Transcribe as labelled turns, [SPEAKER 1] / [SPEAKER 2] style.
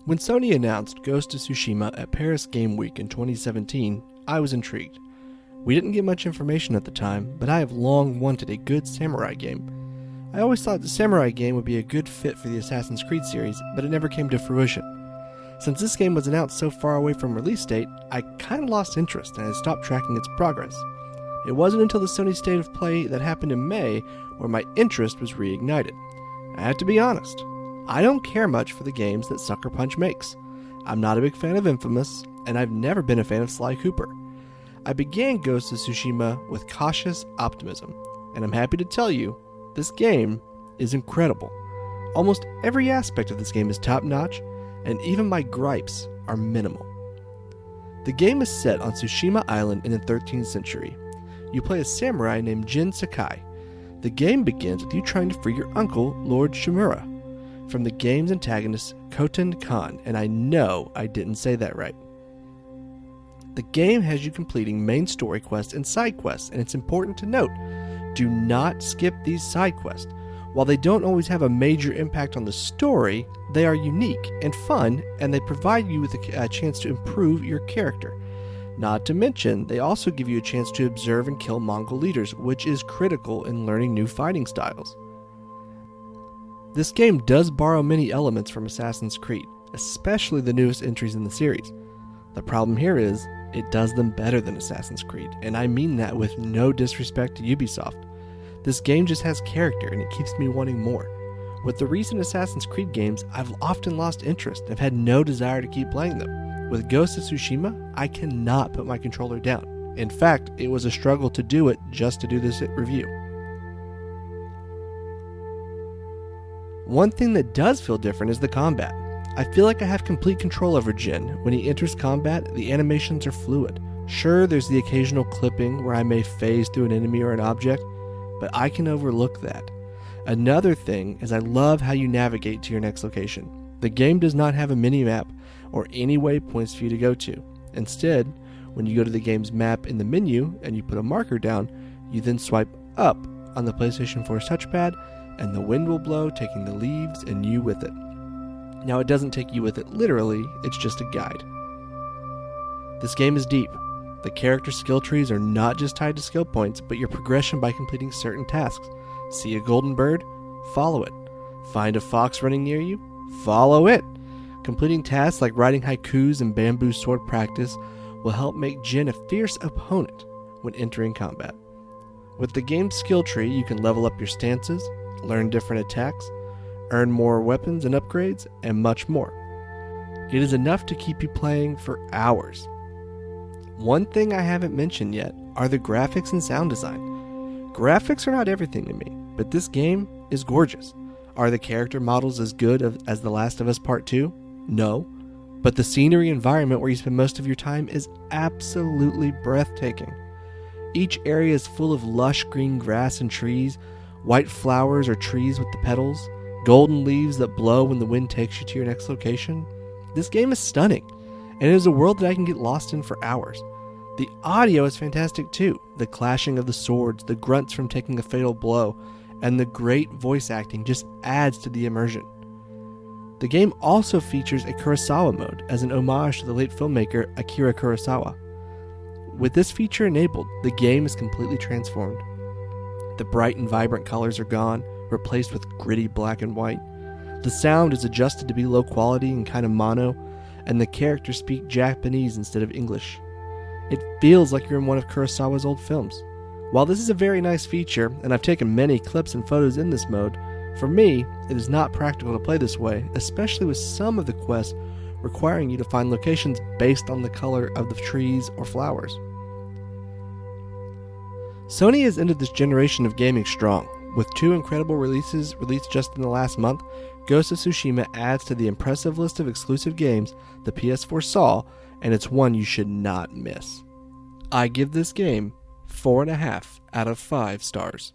[SPEAKER 1] When Sony announced Ghost of Tsushima at Paris Game Week in 2017, I was intrigued. We didn't get much information at the time, but I have long wanted a good samurai game. I always thought the samurai game would be a good fit for the Assassin's Creed series, but it never came to fruition. Since this game was announced so far away from release date, I kinda lost interest and I stopped tracking its progress. It wasn't until the Sony State of Play that happened in May where my interest was reignited. I have to be honest, I don't care much for the games that Sucker Punch makes. I'm not a big fan of Infamous, and I've never been a fan of Sly Cooper. I began Ghost of Tsushima with cautious optimism, and I'm happy to tell you, this game is incredible. Almost every aspect of this game is top-notch, and even my gripes are minimal. The game is set on Tsushima Island in the 13th century. You play a samurai named Jin Sakai. The game begins with you trying to free your uncle, Lord Shimura, from the game's antagonist, Khoten Khan, and I know I didn't say that right. The game has you completing main story quests and side quests, and it's important to note, do not skip these side quests. While they don't always have a major impact on the story, they are unique and fun, and they provide you with a chance to improve your character. Not to mention, they also give you a chance to observe and kill Mongol leaders, which is critical in learning new fighting styles. This game does borrow many elements from Assassin's Creed, especially the newest entries in the series. The problem here is, it does them better than Assassin's Creed, and I mean that with no disrespect to Ubisoft. This game just has character, and it keeps me wanting more. With the recent Assassin's Creed games, I've often lost interest and have had no desire to keep playing them. With Ghost of Tsushima, I cannot put my controller down. In fact, it was a struggle to do it just to do this review. One thing that does feel different is the combat. I feel like I have complete control over Jin. When he enters combat, the animations are fluid. Sure, there's the occasional clipping where I may phase through an enemy or an object, but I can overlook that. Another thing is I love how you navigate to your next location. The game does not have a mini-map or any waypoints for you to go to. Instead, when you go to the game's map in the menu and you put a marker down, you then swipe up on the PlayStation 4's touchpad, and the wind will blow, taking the leaves and you with it. Now, it doesn't take you with it literally, it's just a guide. This game is deep. The character skill trees are not just tied to skill points, but your progression by completing certain tasks. See a golden bird? Follow it. Find a fox running near you? Follow it. Completing tasks like writing haikus and bamboo sword practice will help make Jin a fierce opponent when entering combat. With the game's skill tree, you can level up your stances, learn different attacks, earn more weapons and upgrades, and much more. It is enough to keep you playing for hours. One thing I haven't mentioned yet are the graphics and sound design. Graphics are not everything to me, but this game is gorgeous. Are the character models as good as The Last of Us Part 2? No. But the scenery environment where you spend most of your time is absolutely breathtaking. Each area is full of lush green grass and trees, white flowers or trees with the petals, golden leaves that blow when the wind takes you to your next location. This game is stunning, and it is a world that I can get lost in for hours. The audio is fantastic too. The clashing of the swords, the grunts from taking a fatal blow, and the great voice acting just adds to the immersion. The game also features a Kurosawa mode as an homage to the late filmmaker Akira Kurosawa. With this feature enabled, the game is completely transformed. The bright and vibrant colors are gone, replaced with gritty black and white. The sound is adjusted to be low quality and kind of mono, and the characters speak Japanese instead of English. It feels like you're in one of Kurosawa's old films. While this is a very nice feature, and I've taken many clips and photos in this mode, for me, it is not practical to play this way, especially with some of the quests requiring you to find locations based on the color of the trees or flowers. Sony has ended this generation of gaming strong. With 2 incredible releases released just in the last month, Ghost of Tsushima adds to the impressive list of exclusive games the PS4 saw, and it's one you should not miss. I give this game 4.5 out of 5 stars.